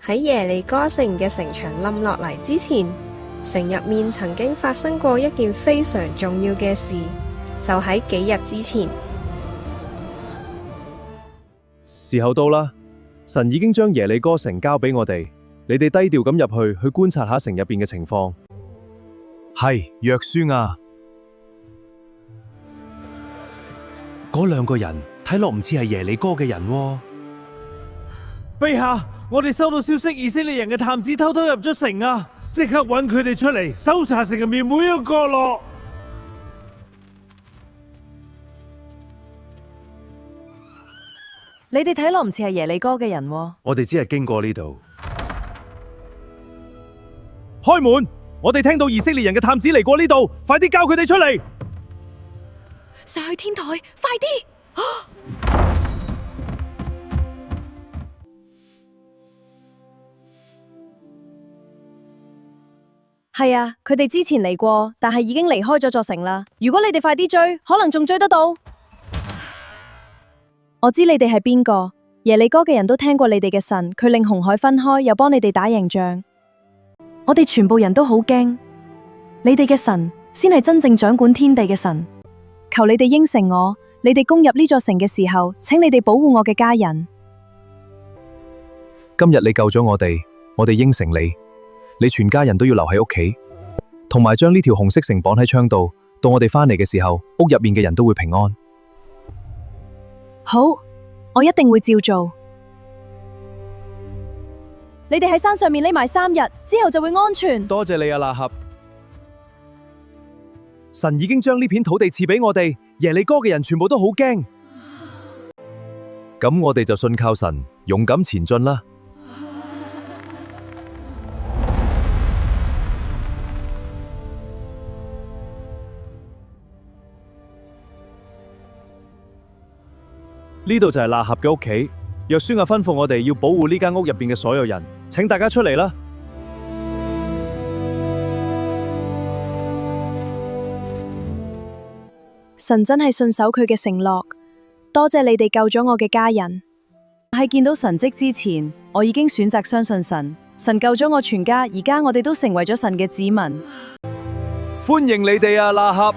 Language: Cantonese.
喺耶利哥城嘅城牆冧落嚟之前，城入面曾經發生過一件非常重要嘅事，就喺幾日之前。時候到啦，神已經將耶利哥城交俾我哋，你哋低調咁入去觀察下城入邊嘅情況。係，約書亞，嗰兩個人睇落唔似係耶利哥嘅人喎。陛下，我哋收到消息，以色列人嘅探子偷偷入咗城啊！即刻揾佢哋出嚟，搜查城入面每一個角落。你哋睇落唔似係耶利哥嘅人喎。我哋只係經過呢度。開門！我哋聽到以色列人嘅探子嚟過呢度，快啲交佢哋出嚟！上去天台，快啲！係啊，佢哋之前嚟過，但係已經離開咗座城啦。如果你哋快啲追，可能仲追得到。我知你哋係邊個，耶利哥嘅人都聽過你哋嘅神，佢令紅海分開，又幫你哋打贏仗。我哋全部人都好驚，你哋嘅神先係真正掌管天地嘅神。求你哋應承我，你哋攻入呢座城嘅時候，請你哋保護我嘅家人。今日你救咗我哋應承你，你全家人都要留喺屋企，同埋將呢條紅色繩綁喺窗度，到我哋返嚟嘅時候，屋入面嘅人都會平安。好，我一定會照做。你哋喺山上面匿埋3日，之後就會安全。多謝你啊，喇合。神已經將呢片土地賜俾我哋，耶利哥嘅人全部都好驚。咁我哋就信靠神，勇敢前進啦。呢度就係喇合嘅屋企。約書亞吩咐我哋要保護呢間屋入邊嘅所有人，請大家出嚟啦。神真係信守佢嘅承諾，多謝你哋救咗我嘅家人。喺見到神蹟之前，我已經選擇相信神。神救咗我全家，而家我哋都成為咗神嘅子民。歡迎你哋啊，喇合。